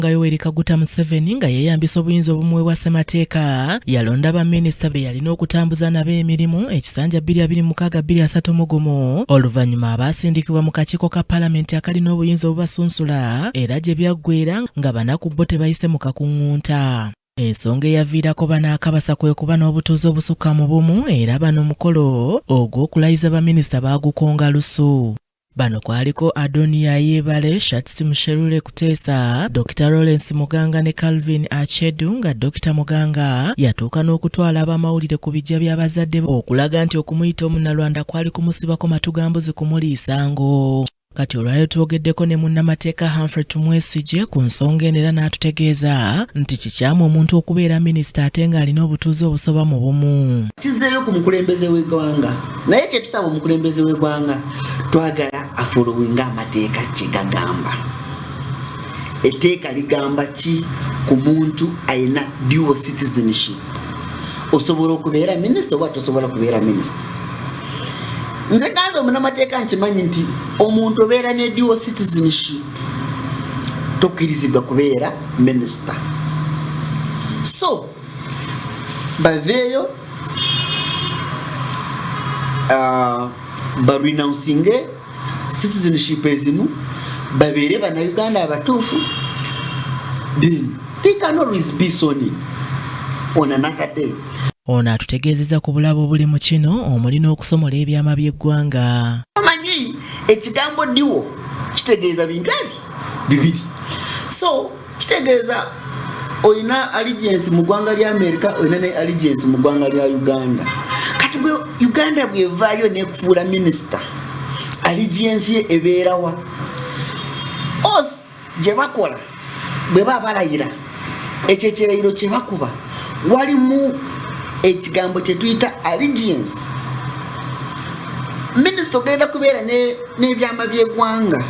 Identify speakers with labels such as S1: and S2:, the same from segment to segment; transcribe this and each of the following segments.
S1: Yoweri Kaguta Museveni nga yeeyambisa obuyinza obumuweebwa Ssemateeka yalonda baminisita be yalina okutambuza nabo emirimu ekisanja 2026 oluvannyuma abaasindikibwa mu kakiiko ka palamenti akalina obuyinza obubasunsula era gye byaggweera nga banaku bo tebayise mu kakuŋŋunta. Ensonga eyaviirako banaakabasa kwe kuba n'obutuuzi obusukka mu bumu era bano omukolo ogw'okulayiza baminisita baagukonga lusu. Bano kwaliko Adonia Yebale, Shatsi Musherule Kuteesa, Dr. Lawrence Muganga ne Calvin Achedu nga Dr. Muganga yatuuka n'okutwala abamawulire ku bijja by'abazadde okulaga nti okumuyita omunnalwanda kwali kumusibako matugambuzi kumuliisango. Kati olwayo twogeddeko ne munnamateeka Humphrey Tumwebaze ku nsonga eno era n'atutegeeza nti kikyamu omuntu okubeera minisita ate ng'alina obutuuzi obusoba mu bumu.
S2: Kizeeyo ku mukulembeze w'eggwanga naye kye tusaba omukulembeze w'eggwanga twagala afolowinga amateeka kye gagamba. Etteeka ligamba ki ku muntu ayina dual citizenship? Osobola okubeera minisita oba tosobola kubeera minisita? Nze ganza omunnamateeka nkimanyi nti omuntu obeera ne dual citizenship tokkirizibwa kubeera minisita. So baveeyo barenouncinge citizenship ezimu babeere bannayuganda abatuufu. Then they can always be sworn in on another day.
S1: Ono atutegeezeza ku bulabe obuli mu kino omuli n'okusomola ebyama by'eggwanga.
S2: Amanyi ekigambo diwo kitegeeza bintu bibiri. So kitegeeza oyina allegiance mu ggwanga lya America, oyina ne allegiance mu ggwanga lya Uganda. Kati bwe Uganda bwevaayo n'ekufuula minisita, allegiance ye ebeerawa? Oath gye bakola bwe baba balayira ekyo ekirayiro kye bakuba walimu ekigambo kye tuyita allegiance. Minisita ogenda kubeera n'ebyama by'eggwanga.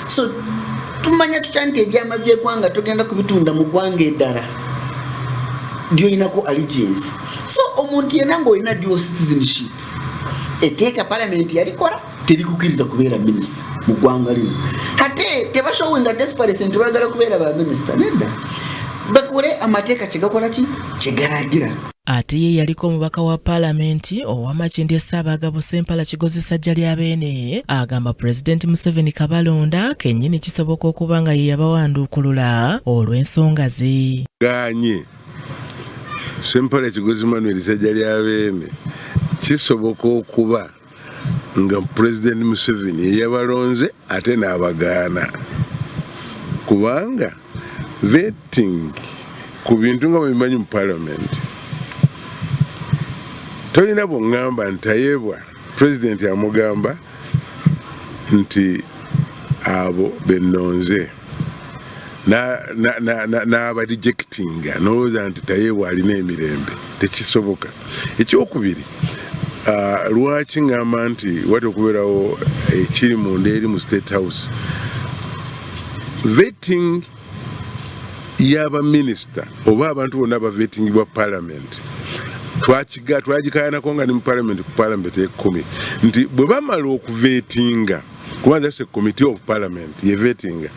S2: So tumanya tutya nti ebyama by'eggwanga tugenda kubitunda mu ggwanga eddala ly'oyinako allegiance. So omuntu yenna ng'olina dual citizenship, etteeka palamenti yalikola terikukkiriza kubeera minisita mu ggwanga lino. Ate tebashowinga desperate nti baagala kubeera ba minisita, nedda. Bakole amateeka kye gakola ki? Kye galagira.
S1: Ate ye yaliko omubaka wa palamenti ow'Amakindye Ssaabagabo Ssempala Kigozi Ssajjalyabeene agamba Pulezidenti Museveni kabalonda kennyini kisoboka okuba nga ye yabawanduukulula olw'ensonga ze.
S3: Ganye Ssempala Kigozi Ssajjalyabeene kisoboka okuba nga Pulezidenti Museveni ye yabalonze ate n'abagaana, kubanga vetting ku bintu nga bimanyi mu palamenti toyina bw'oŋŋamba ntayeebwa pulezidenti amugamba nti abo bennonze n'aba rejectinga n'olowooza nti tayeebwa alina emirembe, tekisoboka. Ekyokubiri, lwaki ŋŋamba nti wati okubeerawo ekiri munda eri mu State House, vetting y'aba minisita oba abantu bonna aba vetting bwa palamenti twagikayanako nga ni mu palamenti ku palamenti e10 nti bwe bamala okuvetinga, kubanza se committee of parliament ye vetinga,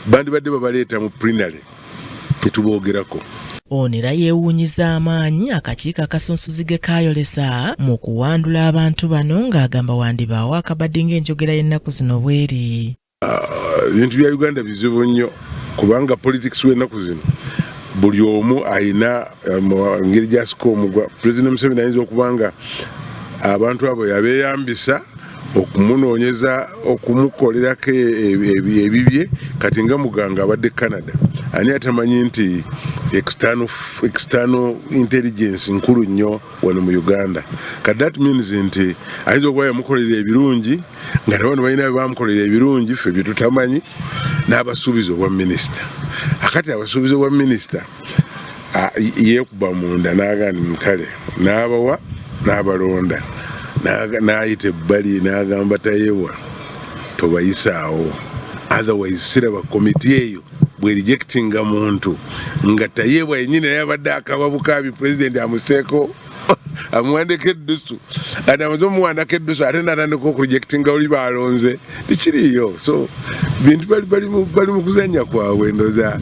S3: bandibadde babaleeta mu plenary netuboogerako.
S1: Ono era yeewuunyiza amaanyi akakiiko akasunsuzi ge kaayolesa mu kuwandula abantu bano ng'agamba wandibaawo akabadde ng'enjogera y'ennaku zino bweri.
S3: Ebintu bya Uganda bizibu nnyo kubanga politics w'ennaku zino buli omu ayina ngeri gy'asika omugwa. Pulezidenti Museveni ayinza okubanga abantu abo yabeeyambisa okumunoonyeza okumukolerako ebibye, kati nga muganga abadde Canada ani atamanyi nti external intelligence nkulu nnyo wano mu Uganda. Kati that means nti ayinza okuba yamukolera ebirungi nga nabano balina bamukolera ebirungi ffe bye tutamanyi, n'abasuubizi obwa minisita. Akati abasuubizi obwa minisita yeekuba munda n'agandi mukale n'abawa n'abalonda n'ayita ebbali n'agamba tayeewa tobayisaawo, otherwise siraba komiti eyo bwe rejectinga muntu nga tayeebwa yennyini naye abadde akababukabi pulezidenti amuseeko amuwandika eddusu ati amaze omuwandako eddusu ate natandika okurejectinga oli balonze tikiriyo so bintu bali mu kuzanya kwabwe ndoza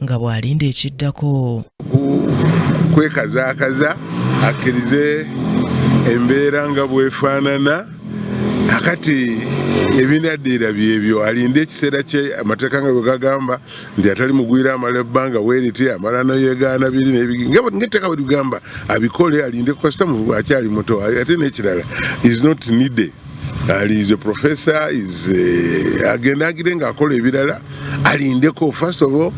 S1: nga bw'alinda ekiddako
S3: kwekazaakaza akkirize embeera nga bwefaanana akati ebinaddiira byebyo alinde ekiseera kye amateeka nga bwe gagamba nti atali mugwira amala ebbanga weeriti amala noyegaana biri ng'etteeka bwe ligamba abikole alinde kwasitamuvu akyali muto ate n'ekirala is not needed is a professor agenda agire ng'akola ebirala alindeko first of all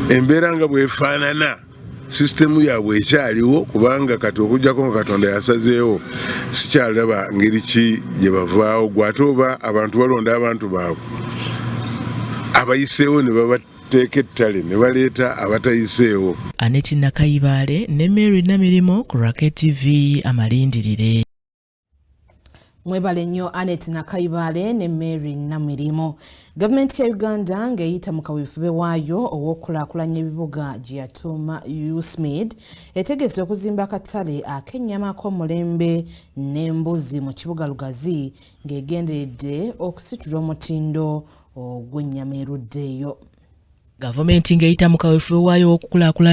S3: embeera nga bwefaanana system yaabwe ekyaliwo kubanga kati okujjako nga Katonda yasazeewo sikyalaba ngeri ki gye bavaawo gwate oba abantu balonda abantu baabwe abayiseewo ne babateeka ettale ne baleeta abatayiseewo.
S1: Aneti Nakayibaale ne Mary Namirimo ku Racket TV amalindirire.
S4: Mwebale nnyo Anet Nakayibaale ne Mary Namirimo. Gavumenti ya Uganda ng'eyita mu kaweefube waayo ow'okulaakulanya ebibuga gye yatuuma USMID etegese okuzimba akatale ak'ennyama ak'omulembe n'embuzi mu kibuga Lugazi ng'egenderedde okusitula omutindo ogw'ennyama eruddeeyo.
S1: Gavumenti ng'eyita mu kaweefube waayo ow'okukulaakulanya